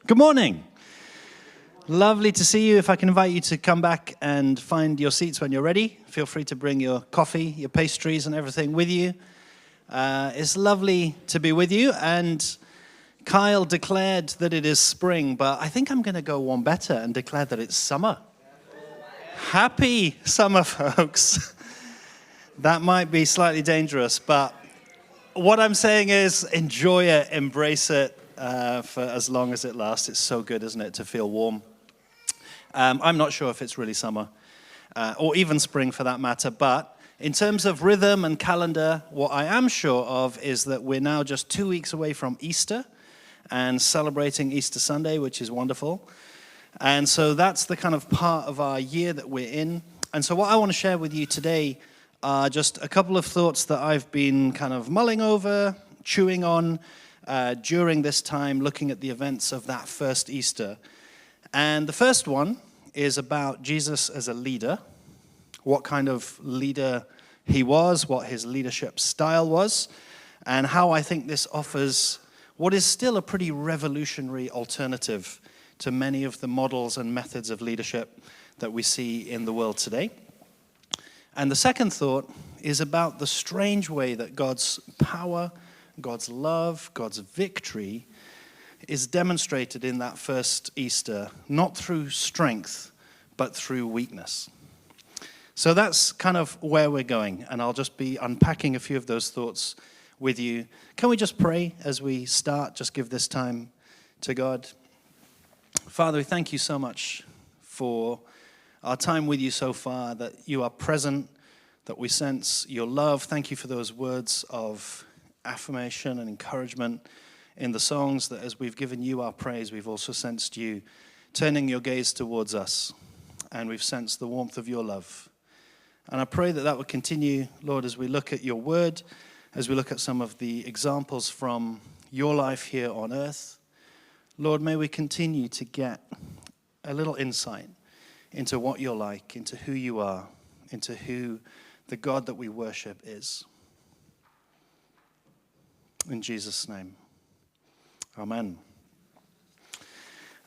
Good morning. Lovely to see you. If I can invite you to come back and find your seats when you're ready, feel free to bring your coffee, your pastries and everything with you. It's lovely to be with you. And Kyle declared that it is spring, but I think I'm going to go one better and declare that it's summer. Happy summer, folks. That might be slightly dangerous, but what I'm saying is enjoy it, embrace it for as long as it lasts. It's so good, isn't it, to feel warm. I'm not sure if it's really summer or even spring for that matter, but in terms of rhythm and calendar, what I am sure of is that we're now just 2 weeks away from Easter and celebrating Easter Sunday, which is wonderful. And so that's the kind of part of our year that we're in. And so what I want to share with you today are just a couple of thoughts that I've been kind of mulling over, chewing on during this time, looking at the events of that first Easter. And the first one is about Jesus as a leader, what kind of leader he was, what his leadership style was, and how I think this offers what is still a pretty revolutionary alternative to many of the models and methods of leadership that we see in the world today. And the second thought is about the strange way that God's power, God's love, God's victory is demonstrated in that first Easter, not through strength, but through weakness. So that's kind of where we're going, and I'll just be unpacking a few of those thoughts with you. Can we just pray as we start? Just give this time to God. Father, we thank you so much for our time with you so far, that you are present, that we sense your love. Thank you for those words of affirmation and encouragement in the songs, that as we've given you our praise, we've also sensed you turning your gaze towards us, and we've sensed the warmth of your love. And I pray that that would continue, Lord, as we look at your word, as we look at some of the examples from your life here on earth. Lord, may we continue to get a little insight into what you're like, into who you are, into who the God that we worship is. In Jesus' name, amen.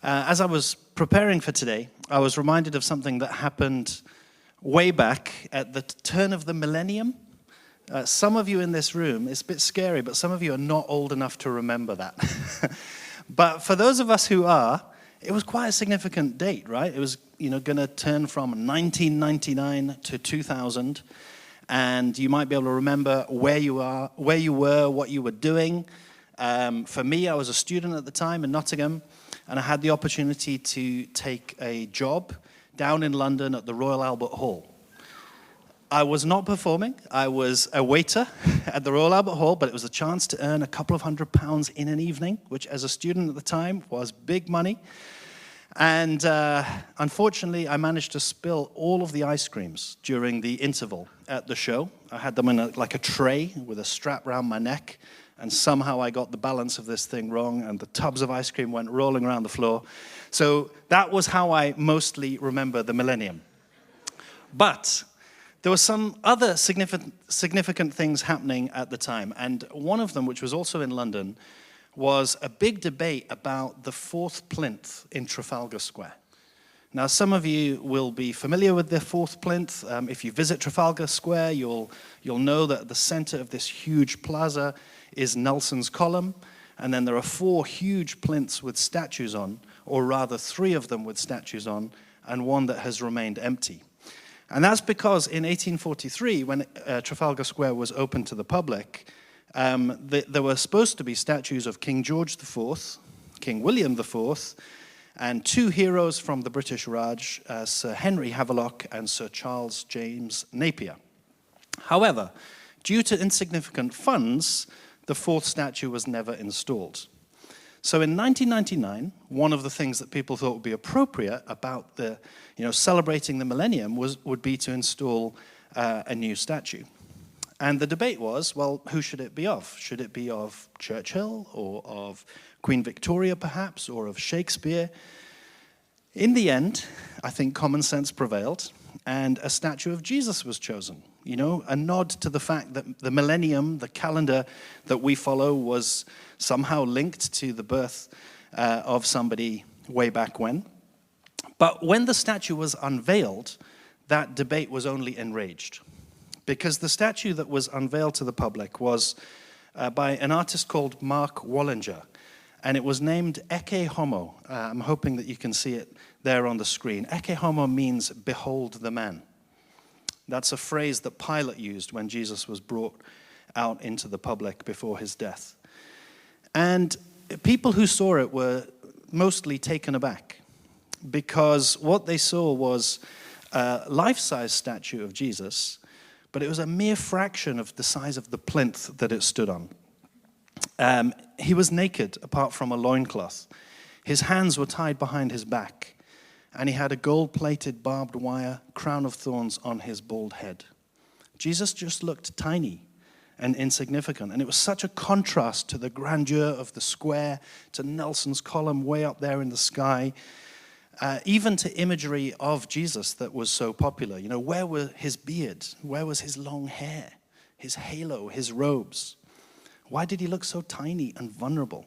As I was preparing for today, I was reminded of something that happened way back at the turn of the millennium. Some of you in this room, it's a bit scary, but some of you are not old enough to remember that. But for those of us who are, it was quite a significant date, right? It was, going to turn from 1999 to 2000. And you might be able to remember where you were, what you were doing. For me, I was a student at the time in Nottingham, and I had the opportunity to take a job down in London at the Royal Albert Hall. I was not performing. I was a waiter at the Royal Albert Hall, but it was a chance to earn a couple of £100 in an evening, which as a student at the time was big money. And unfortunately, I managed to spill all of the ice creams during the interval at the show. I had them in like a tray with a strap around my neck, and somehow I got the balance of this thing wrong, and the tubs of ice cream went rolling around the floor. So that was how I mostly remember the millennium. But there were some other significant things happening at the time, and one of them, which was also in London, was a big debate about the fourth plinth in Trafalgar Square. Now, some of you will be familiar with the fourth plinth. If you visit Trafalgar Square, you'll know that at the center of this huge plaza is Nelson's column, and then there are 4 huge plinths with statues on, or rather 3 of them with statues on, and one that has remained empty. And that's because in 1843, when Trafalgar Square was open to the public, there were supposed to be statues of King George IV, King William IV, and 2 heroes from the British Raj, Sir Henry Havelock and Sir Charles James Napier. However, due to insignificant funds, the 4th statue was never installed. So in 1999, one of the things that people thought would be appropriate about the, celebrating the millennium would be to install a new statue. And the debate was, well, who should it be of? Should it be of Churchill or of Queen Victoria, perhaps, or of Shakespeare? In the end, I think common sense prevailed, and a statue of Jesus was chosen. A nod to the fact that the millennium, the calendar that we follow, was somehow linked to the birth of somebody way back when. But when the statue was unveiled, that debate was only enraged, because the statue that was unveiled to the public was by an artist called Mark Wallinger, and it was named Ecce Homo. I'm hoping that you can see it there on the screen. Ecce Homo means behold the man. That's a phrase that Pilate used when Jesus was brought out into the public before his death. And people who saw it were mostly taken aback, because what they saw was a life-size statue of Jesus, but it was a mere fraction of the size of the plinth that it stood on. He was naked apart from a loincloth. His hands were tied behind his back, and he had a gold-plated barbed wire crown of thorns on his bald head. Jesus just looked tiny and insignificant, and it was such a contrast to the grandeur of the square, to Nelson's column way up there in the sky, even to imagery of Jesus that was so popular. You know, where were his beard? Where was his long hair? His halo, his robes? Why did he look so tiny and vulnerable?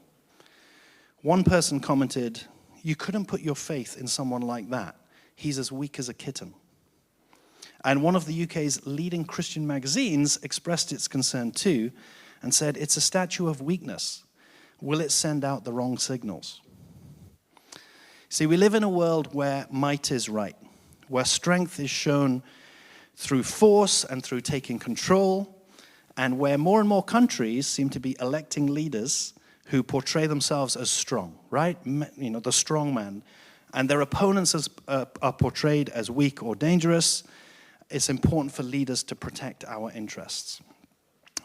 One person commented, "You couldn't put your faith in someone like that. He's as weak as a kitten." And one of the UK's leading Christian magazines expressed its concern too and said, "It's a statue of weakness. Will it send out the wrong signals?" See, we live in a world where might is right, where strength is shown through force and through taking control, and where more and more countries seem to be electing leaders who portray themselves as strong, right? You know, the strong man. And their opponents are portrayed as weak or dangerous. It's important for leaders to protect our interests.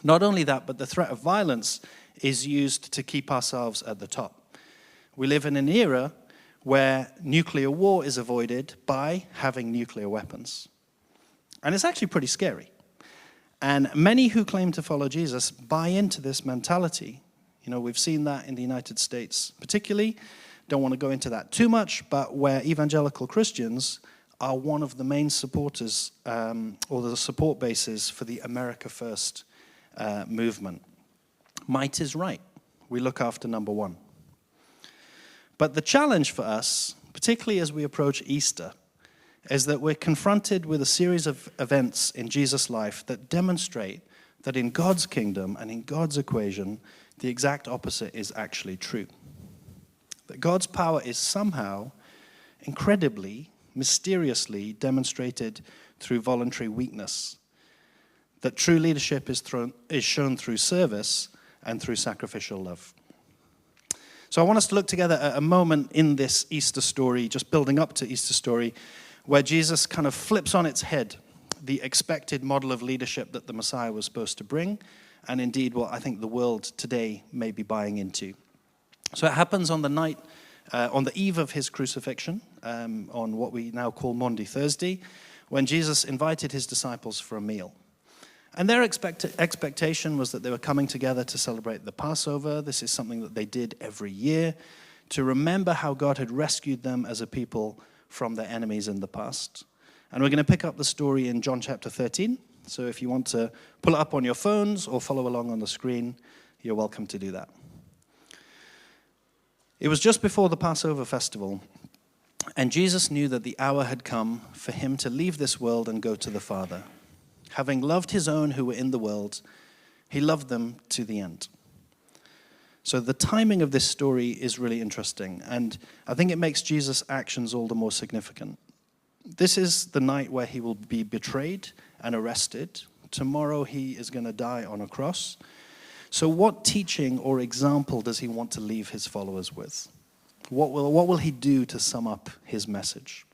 Not only that, but the threat of violence is used to keep ourselves at the top. We live in an era where nuclear war is avoided by having nuclear weapons. And it's actually pretty scary. And many who claim to follow Jesus buy into this mentality. You know, we've seen that in the United States particularly. Don't want to go into that too much, but where evangelical Christians are one of the main supporters or the support bases for the America First movement. Might is right. We look after number one. But the challenge for us, particularly as we approach Easter, is that we're confronted with a series of events in Jesus' life that demonstrate that in God's kingdom and in God's equation, the exact opposite is actually true. That God's power is somehow, incredibly, mysteriously demonstrated through voluntary weakness. That true leadership is shown through service and through sacrificial love. So I want us to look together at a moment in this Easter story, just building up to Easter story, where Jesus kind of flips on its head the expected model of leadership that the Messiah was supposed to bring, and indeed what I think the world today may be buying into. So it happens on the night, on the eve of his crucifixion, on what we now call Maundy Thursday, when Jesus invited his disciples for a meal. And their expectation was that they were coming together to celebrate the Passover. This is something that they did every year, to remember how God had rescued them as a people from their enemies in the past. And we're going to pick up the story in John chapter 13. So if you want to pull it up on your phones or follow along on the screen, you're welcome to do that. It was just before the Passover festival, and Jesus knew that the hour had come for him to leave this world and go to the Father. Having loved his own who were in the world, he loved them to the end. So the timing of this story is really interesting, and I think it makes Jesus' actions all the more significant. This is the night where he will be betrayed and arrested. Tomorrow he is going to die on a cross. So what teaching or example does he want to leave his followers with? What will he do to sum up his message?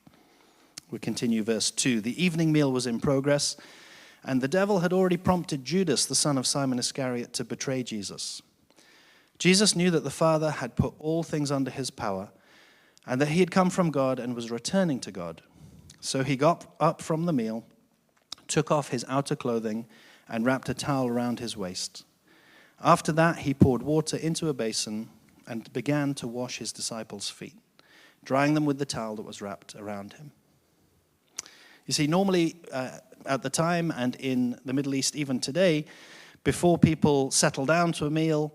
We continue verse 2. The evening meal was in progress, and the devil had already prompted Judas, the son of Simon Iscariot, to betray Jesus. Jesus knew that the Father had put all things under his power, and that he had come from God and was returning to God. So he got up from the meal, took off his outer clothing, and wrapped a towel around his waist. After that, he poured water into a basin and began to wash his disciples' feet, drying them with the towel that was wrapped around him. You see, normally at the time and in the Middle East, even today, before people settle down to a meal,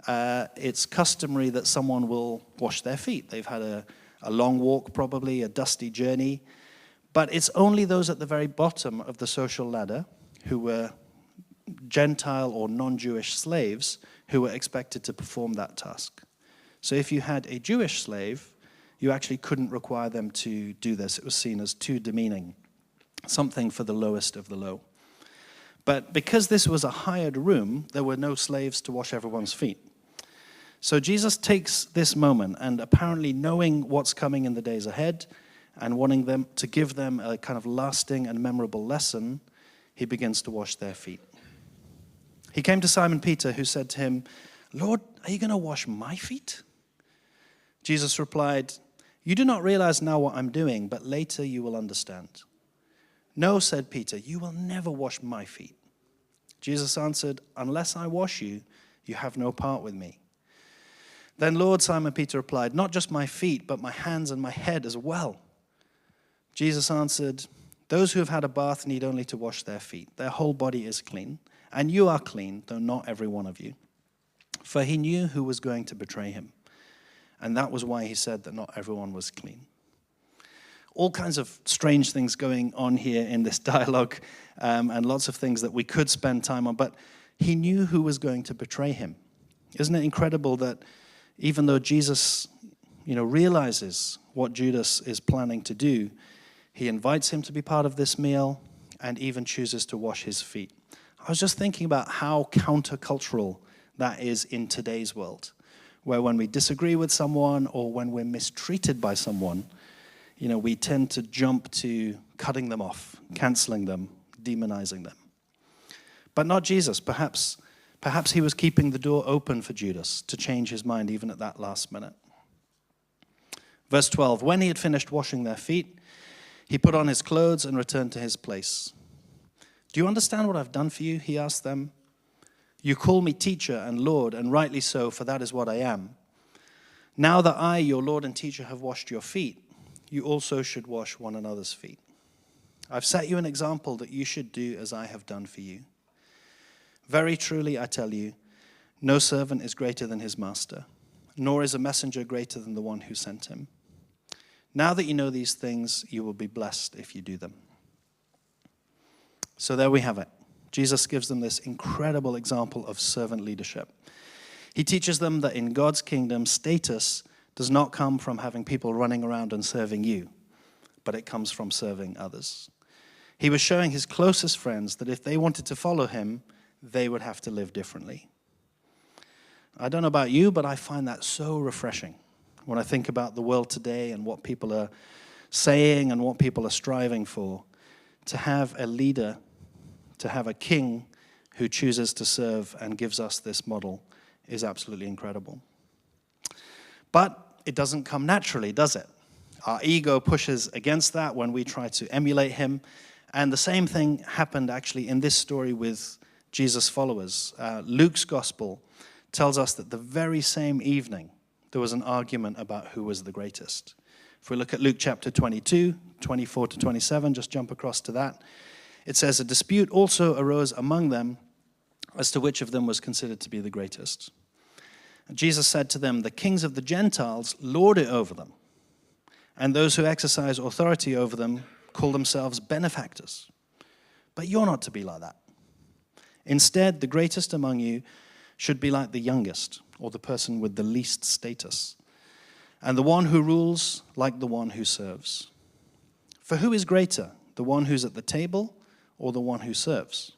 it's customary that someone will wash their feet. They've had a long walk, probably a dusty journey. But it's only those at the very bottom of the social ladder who were Gentile or non-Jewish slaves who were expected to perform that task. So if you had a Jewish slave, you actually couldn't require them to do this. It was seen as too demeaning, something for the lowest of the low. But because this was a hired room, there were no slaves to wash everyone's feet. So Jesus takes this moment, and apparently knowing what's coming in the days ahead and wanting them to give them a kind of lasting and memorable lesson, he begins to wash their feet. He came to Simon Peter, who said to him, "Lord, are you going to wash my feet?" Jesus replied, "You do not realize now what I'm doing, but later you will understand." "No," said Peter, "you will never wash my feet." Jesus answered, "Unless I wash you, you have no part with me." "Then, Lord," Simon Peter replied, "not just my feet, but my hands and my head as well." Jesus answered, "Those who have had a bath need only to wash their feet. Their whole body is clean, and you are clean, though not every one of you." For he knew who was going to betray him, and that was why he said that not everyone was clean. All kinds of strange things going on here in this dialogue, and lots of things that we could spend time on, but he knew who was going to betray him. Isn't it incredible that even though Jesus, realizes what Judas is planning to do, he invites him to be part of this meal and even chooses to wash his feet. I was just thinking about how countercultural that is in today's world, where when we disagree with someone or when we're mistreated by someone, we tend to jump to cutting them off, canceling them, demonizing them. But not Jesus. Perhaps he was keeping the door open for Judas to change his mind even at that last minute. Verse 12, when he had finished washing their feet, he put on his clothes and returned to his place. "Do you understand what I've done for you?" he asked them. "You call me teacher and Lord, and rightly so, for that is what I am. Now that I, your Lord and teacher, have washed your feet, you also should wash one another's feet. I've set you an example that you should do as I have done for you. Very truly, I tell you, no servant is greater than his master, nor is a messenger greater than the one who sent him. Now that you know these things, you will be blessed if you do them." So there we have it. Jesus gives them this incredible example of servant leadership. He teaches them that in God's kingdom, status does not come from having people running around and serving you, but it comes from serving others. He was showing his closest friends that if they wanted to follow him, they would have to live differently. I don't know about you, but I find that so refreshing when I think about the world today and what people are saying and what people are striving for. To have a leader, to have a king who chooses to serve and gives us this model is absolutely incredible. But it doesn't come naturally, does it? Our ego pushes against that when we try to emulate him. And the same thing happened actually in this story with Jesus' followers. Luke's gospel tells us that the very same evening there was an argument about who was the greatest. If we look at Luke chapter 22, 24 to 27, just jump across to that. It says, "A dispute also arose among them as to which of them was considered to be the greatest. Jesus said to them, 'The kings of the Gentiles lord it over them, and those who exercise authority over them call themselves benefactors. But you're not to be like that. Instead, the greatest among you should be like the youngest, or the person with the least status, and the one who rules like the one who serves. For who is greater, the one who's at the table or the one who serves?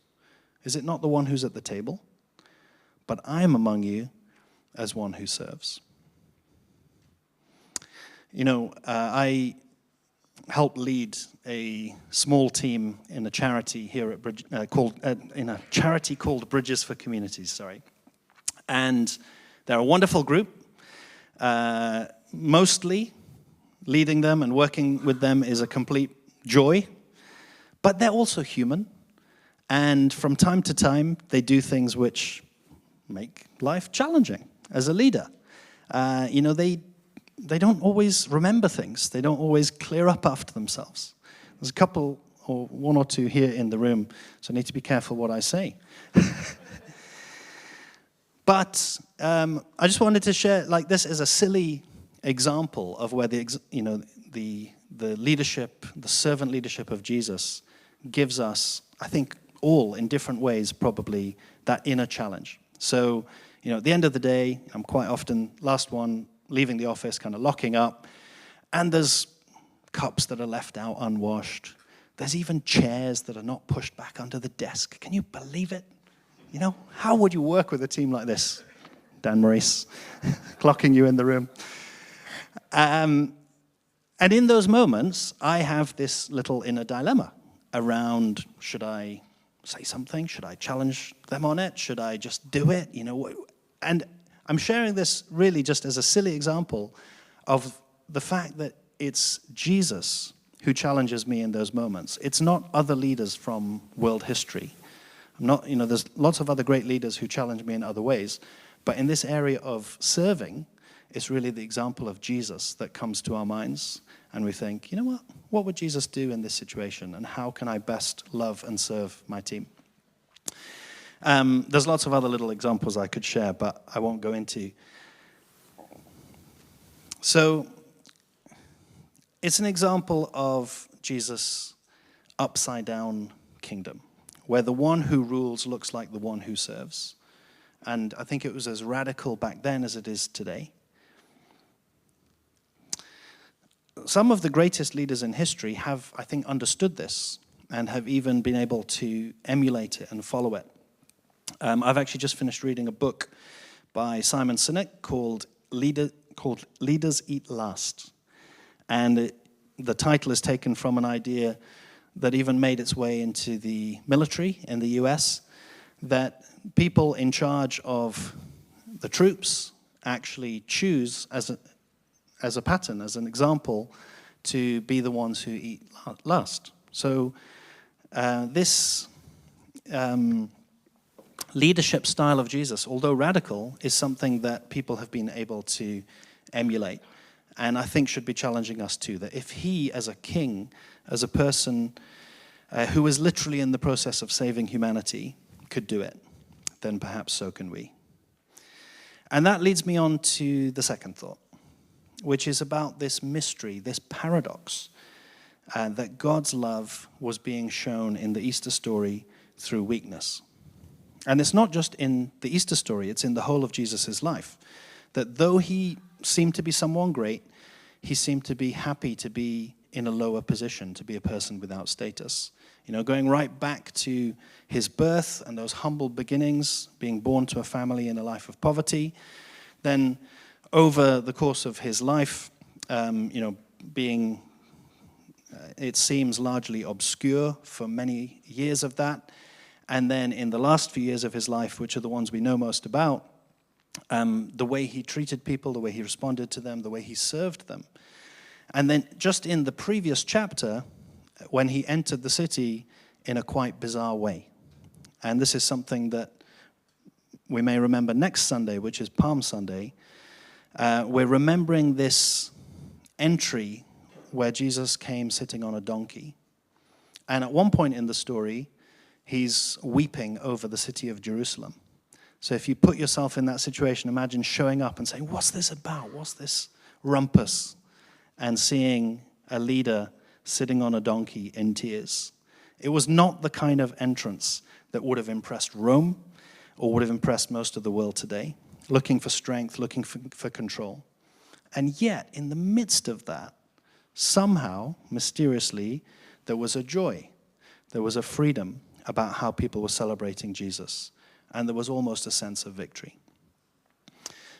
Is it not the one who's at the table? But I am among you as one who serves.'" I help lead a small team in a charity here at in a charity called Bridges for Communities. And they're a wonderful group. Mostly leading them and working with them is a complete joy, but they're also human. And from time to time, they do things which make life challenging as a leader. They don't always remember things. They don't always clear up after themselves. There's a couple or one or two here in the room, so I need to be careful what I say. But I just wanted to share, like, this is a silly example of where the leadership, the servant leadership of Jesus gives us, I think, all in different ways, probably that inner challenge. So, at the end of the day, I'm quite often last one leaving the office, kind of locking up, and there's cups that are left out unwashed. There's even chairs that are not pushed back under the desk. Can you believe it? How would you work with a team like this? Dan Maurice, clocking you in the room. And in those moments, I have this little inner dilemma around, should I say something? Should I challenge them on it? Should I just do it? And I'm sharing this really just as a silly example of the fact that it's Jesus who challenges me in those moments. It's not other leaders from world history. There's lots of other great leaders who challenge me in other ways, but in this area of serving, it's really the example of Jesus that comes to our minds, and we think, what would Jesus do in this situation, and how can I best love and serve my team? There's lots of other little examples I could share, but I won't go into. So, it's an example of Jesus' upside-down kingdom, where the one who rules looks like the one who serves. And I think it was as radical back then as it is today. Some of the greatest leaders in history have, I think, understood this and have even been able to emulate it and follow it. I've actually just finished reading a book by Simon Sinek called Leaders Eat Last. And the title is taken from an idea that even made its way into the military in the US, that people in charge of the troops actually choose as a pattern, as an example, to be the ones who eat last. So this leadership style of Jesus, although radical, is something that people have been able to emulate, and I think should be challenging us too, that if he, as a king, as a person who is literally in the process of saving humanity, could do it, then perhaps so can we. And that leads me on to the second thought, which is about this mystery, this paradox, that God's love was being shown in the Easter story through weakness. And it's not just in the Easter story, it's in the whole of Jesus' life, that though he seemed to be someone great, he seemed to be happy to be in a lower position, to be a person without status. Going right back to his birth and those humble beginnings, being born to a family in a life of poverty, then over the course of his life, being, it seems, largely obscure for many years of that, and then in the last few years of his life, which are the ones we know most about, the way he treated people, the way he responded to them, the way he served them. And then just in the previous chapter, when he entered the city in a quite bizarre way. And this is something that we may remember next Sunday, which is Palm Sunday. We're remembering this entry where Jesus came sitting on a donkey. And at one point in the story, he's weeping over the city of Jerusalem. So if you put yourself in that situation, imagine showing up and saying, what's this about? What's this rumpus? And seeing a leader sitting on a donkey in tears. It was not the kind of entrance that would have impressed Rome or would have impressed most of the world today, looking for strength, looking for control. And yet, in the midst of that, somehow, mysteriously, there was a joy. There was a freedom about how people were celebrating Jesus. And there was almost a sense of victory.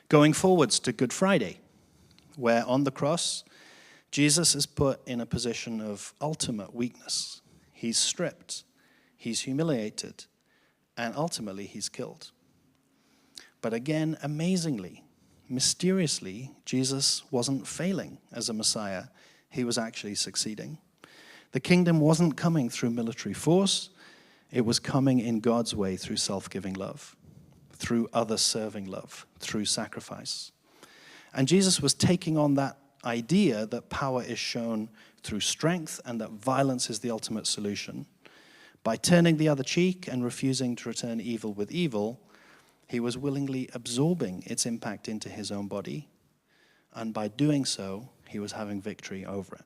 Going forwards to Good Friday, where on the cross, Jesus is put in a position of ultimate weakness. He's stripped, he's humiliated, and ultimately he's killed. But again, amazingly, mysteriously, Jesus wasn't failing as a Messiah. He was actually succeeding. The kingdom wasn't coming through military force. It was coming in God's way through self-giving love, through other-serving love, through sacrifice. And Jesus was taking on that idea that power is shown through strength and that violence is the ultimate solution. By turning the other cheek and refusing to return evil with evil, He was willingly absorbing its impact into his own body, and by doing so, he was having victory over it.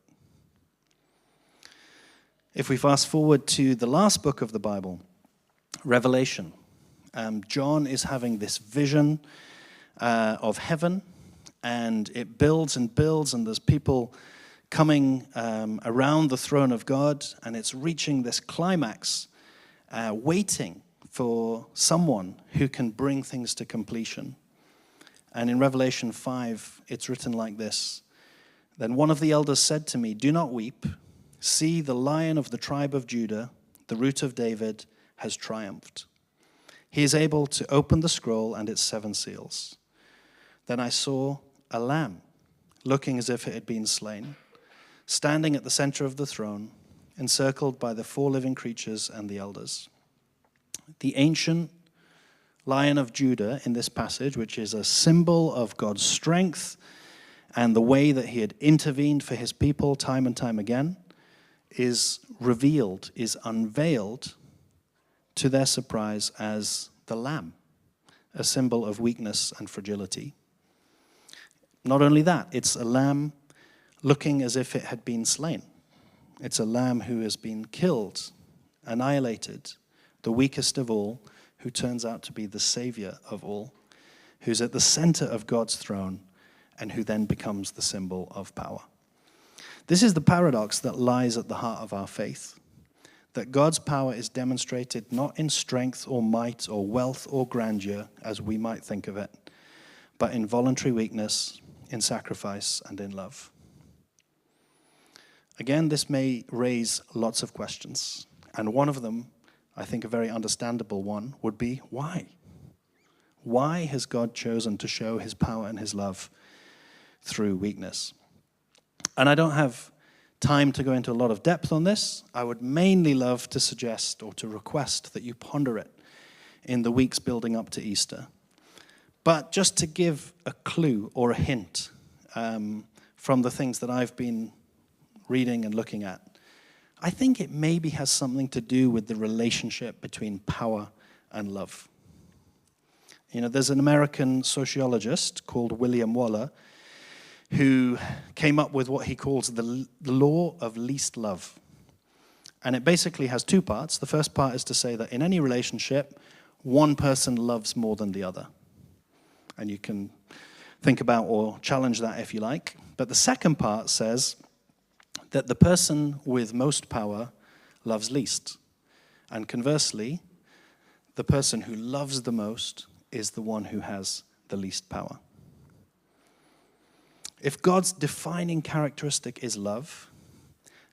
If we fast forward to the last book of the Bible, Revelation, John is having this vision of heaven, and it builds and builds, and there's people coming around the throne of God, and it's reaching this climax, waiting for someone who can bring things to completion. And in Revelation 5, it's written like this: "Then one of the elders said to me, 'Do not weep. See, the Lion of the tribe of Judah, the Root of David, has triumphed. He is able to open the scroll and its 7 seals.' Then I saw a lamb, looking as if it had been slain, standing at the center of the throne, encircled by the 4 living creatures and the elders. The ancient Lion of Judah in this passage, which is a symbol of God's strength and the way that he had intervened for his people time and time again, is revealed, is unveiled to their surprise as the Lamb, a symbol of weakness and fragility. Not only that, it's a lamb looking as if it had been slain. It's a lamb who has been killed, annihilated, the weakest of all, who turns out to be the savior of all, who's at the center of God's throne, and who then becomes the symbol of power. This is the paradox that lies at the heart of our faith, that God's power is demonstrated not in strength or might or wealth or grandeur, as we might think of it, but in voluntary weakness, in sacrifice, and in love. Again, this may raise lots of questions, and one of them, I think a very understandable one, would be why? Why has God chosen to show his power and his love through weakness? And I don't have time to go into a lot of depth on this. I would mainly love to suggest or to request that you ponder it in the weeks building up to Easter. But just to give a clue or a hint from the things that I've been reading and looking at, I think it maybe has something to do with the relationship between power and love. You know, there's an American sociologist called William Waller who came up with what he calls the law of least love. And it basically has 2 parts. The first part is to say that in any relationship, one person loves more than the other. And you can think about or challenge that if you like. But the second part says that the person with most power loves least. And conversely, the person who loves the most is the one who has the least power. If God's defining characteristic is love,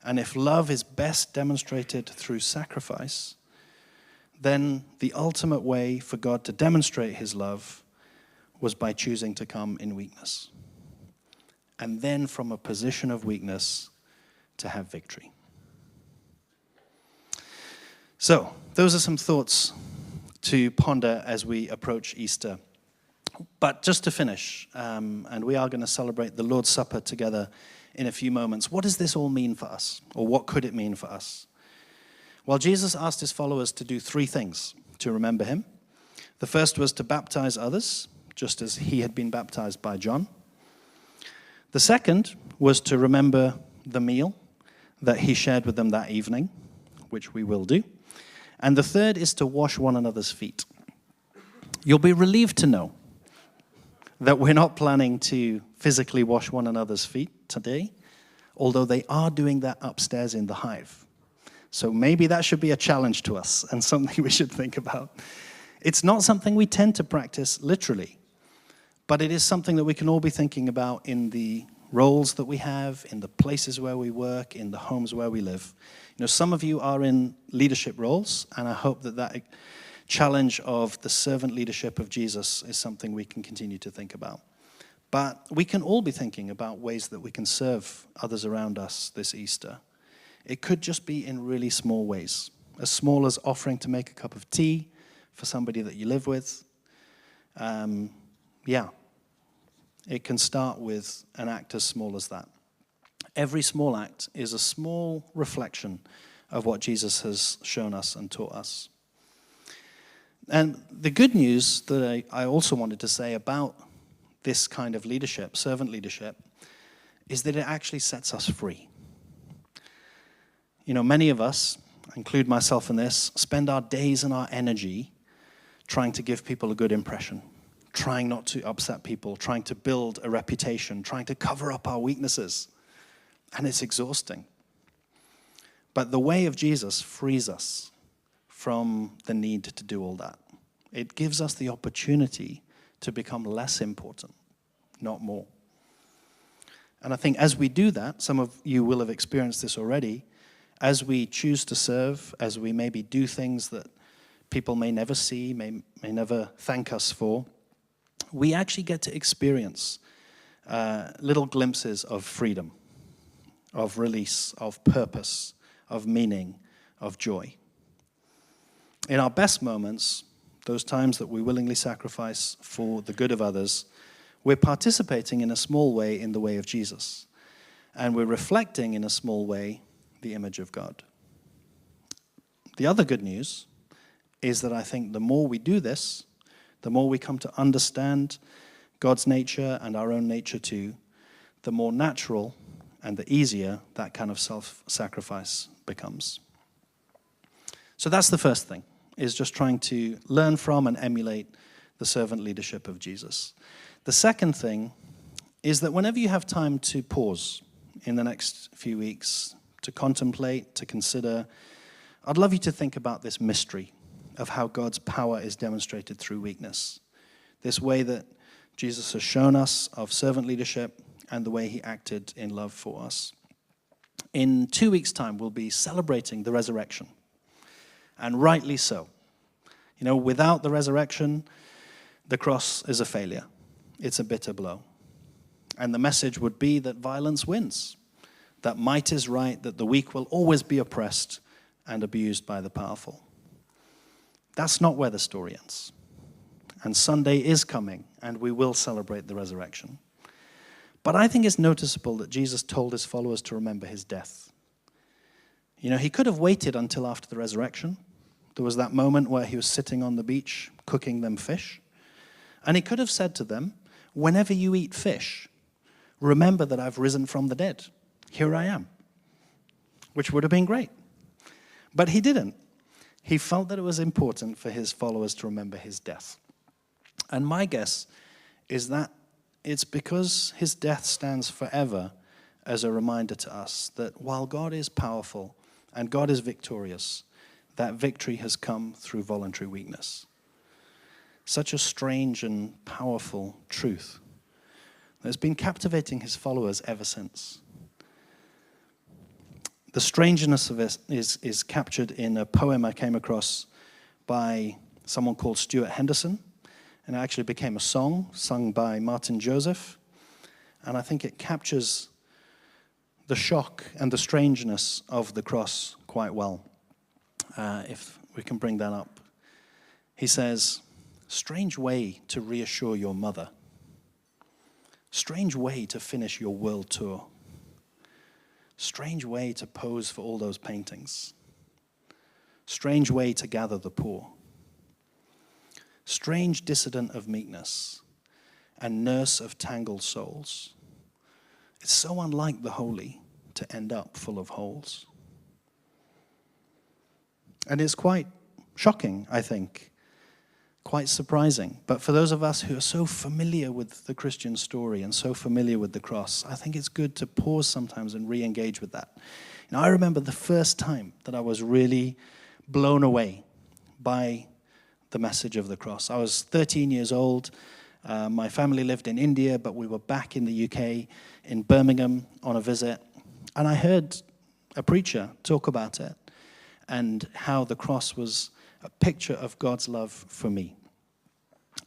and if love is best demonstrated through sacrifice, then the ultimate way for God to demonstrate his love was by choosing to come in weakness. And then from a position of weakness to have victory. So, those are some thoughts to ponder as we approach Easter. But just to finish, and we are going to celebrate the Lord's Supper together in a few moments, what does this all mean for us? Or what could it mean for us? Well, Jesus asked his followers to do 3 things to remember him. The first was to baptize others, just as he had been baptized by John. The second was to remember the meal that he shared with them that evening, which we will do. And the third is to wash one another's feet. You'll be relieved to know that we're not planning to physically wash one another's feet today, although they are doing that upstairs in the hive. So maybe that should be a challenge to us and something we should think about. It's not something we tend to practice literally, but it is something that we can all be thinking about in the roles that we have, in the places where we work, in the homes where we live. You know, some of you are in leadership roles, and I hope that challenge of the servant leadership of Jesus is something we can continue to think about. But we can all be thinking about ways that we can serve others around us this Easter. It could just be in really small ways, as small as offering to make a cup of tea for somebody that you live with. It can start with an act as small as that. Every small act is a small reflection of what Jesus has shown us and taught us. And the good news that I also wanted to say about this kind of leadership, servant leadership, is that it actually sets us free. You know, many of us, I include myself in this, spend our days and our energy trying to give people a good impression, trying not to upset people, trying to build a reputation, trying to cover up our weaknesses. And it's exhausting. But the way of Jesus frees us from the need to do all that. It gives us the opportunity to become less important, not more. And I think as we do that, some of you will have experienced this already, as we choose to serve, as we maybe do things that people may never see, may never thank us for, we actually get to experience little glimpses of freedom, of release, of purpose, of meaning, of joy. In our best moments, those times that we willingly sacrifice for the good of others, we're participating in a small way in the way of Jesus. And we're reflecting in a small way the image of God. The other good news is that I think the more we do this, the more we come to understand God's nature and our own nature too, the more natural and the easier that kind of self-sacrifice becomes. So that's the first thing, is just trying to learn from and emulate the servant leadership of Jesus. The second thing is that whenever you have time to pause in the next few weeks, to contemplate, to consider, I'd love you to think about this mystery of how God's power is demonstrated through weakness. This way that Jesus has shown us of servant leadership and the way he acted in love for us. In 2 weeks' time, we'll be celebrating the resurrection. And rightly so. You know, without the resurrection, the cross is a failure. It's a bitter blow. And the message would be that violence wins, that might is right, that the weak will always be oppressed and abused by the powerful. That's not where the story ends. And Sunday is coming, and we will celebrate the resurrection. But I think it's noticeable that Jesus told his followers to remember his death. You know, he could have waited until after the resurrection. There was that moment where he was sitting on the beach cooking them fish. And he could have said to them, whenever you eat fish, remember that I've risen from the dead. Here I am. Which would have been great. But he didn't. He felt that it was important for his followers to remember his death. And my guess is that it's because his death stands forever as a reminder to us that while God is powerful and God is victorious, that victory has come through voluntary weakness. Such a strange and powerful truth that's been captivating his followers ever since. The strangeness of it is captured in a poem I came across by someone called Stuart Henderson, and it actually became a song sung by Martin Joseph, and I think it captures the shock and the strangeness of the cross quite well. If we can bring that up. He says, strange way to reassure your mother. Strange way to finish your world tour. Strange way to pose for all those paintings. Strange way to gather the poor. Strange dissident of meekness and nurse of tangled souls. It's so unlike the holy to end up full of holes. And it's quite shocking, I think, quite surprising. But for those of us who are so familiar with the Christian story and so familiar with the cross, I think it's good to pause sometimes and re-engage with that. You know, I remember the first time that I was really blown away by the message of the cross. I was 13 years old. My family lived in India, but we were back in the UK, in Birmingham, on a visit. And I heard a preacher talk about it and how the cross was a picture of God's love for me.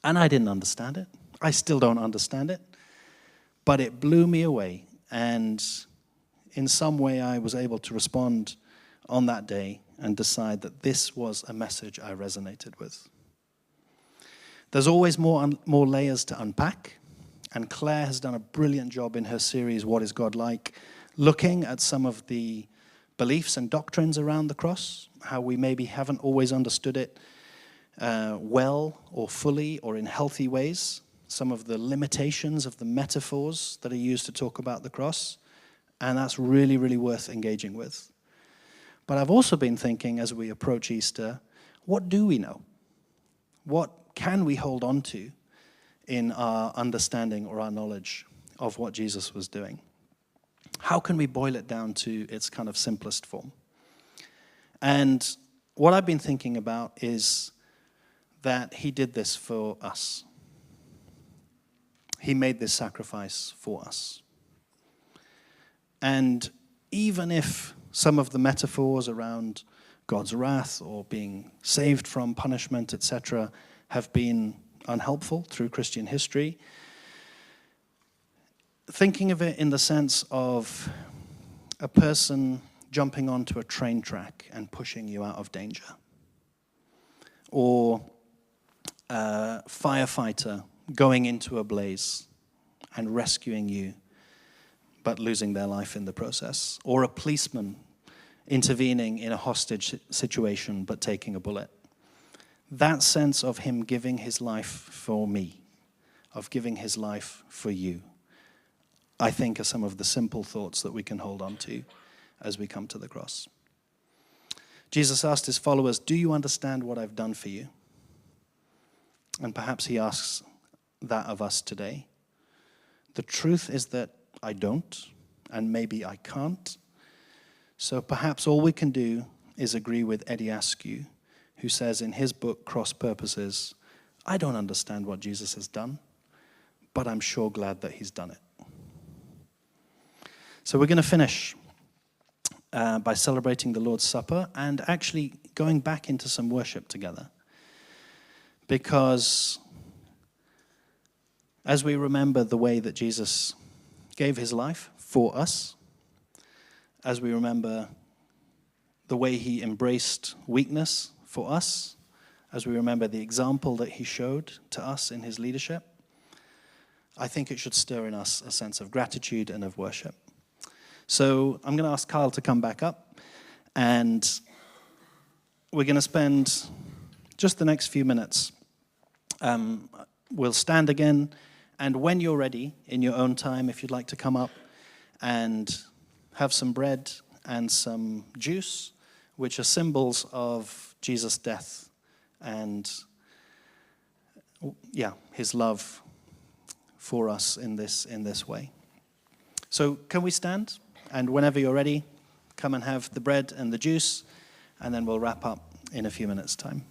And I didn't understand it. I still don't understand it. But it blew me away. And in some way, I was able to respond on that day and decide that this was a message I resonated with. There's always more layers to unpack. And Claire has done a brilliant job in her series, What is God Like?, looking at some of the beliefs and doctrines around the cross, how we maybe haven't always understood it well or fully or in healthy ways some of the limitations of the metaphors that are used to talk about the cross, and that's really, really worth engaging with. But I've also been thinking, as we approach Easter, what do we know? What can we hold on to in our understanding or our knowledge of what Jesus was doing? How can we boil it down to its kind of simplest form? And what I've been thinking about is that he did this for us. He made this sacrifice for us. And even if some of the metaphors around God's wrath or being saved from punishment, etc., have been unhelpful through Christian history, thinking of it in the sense of a person jumping onto a train track and pushing you out of danger, or a firefighter going into a blaze and rescuing you but losing their life in the process, or a policeman intervening in a hostage situation but taking a bullet. That sense of him giving his life for me, of giving his life for you, I think are some of the simple thoughts that we can hold on to as we come to the cross. Jesus asked his followers, "Do you understand what I've done for you?" And perhaps he asks that of us today. The truth is that I don't, and maybe I can't. So perhaps all we can do is agree with Eddie Askew, who says in his book, Cross Purposes, I don't understand what Jesus has done, but I'm sure glad that he's done it. So we're going to finish by celebrating the Lord's Supper and actually going back into some worship together. Because as we remember the way that Jesus gave his life for us, as we remember the way he embraced weakness for us, as we remember the example that he showed to us in his leadership, I think it should stir in us a sense of gratitude and of worship. So I'm going to ask Kyle to come back up, and we're going to spend just the next few minutes. We'll stand again, and when you're ready, in your own time, if you'd like to come up and have some bread and some juice, which are symbols of Jesus' death and, his love for us in this way. So can we stand? And whenever you're ready, come and have the bread and the juice, and then we'll wrap up in a few minutes' time.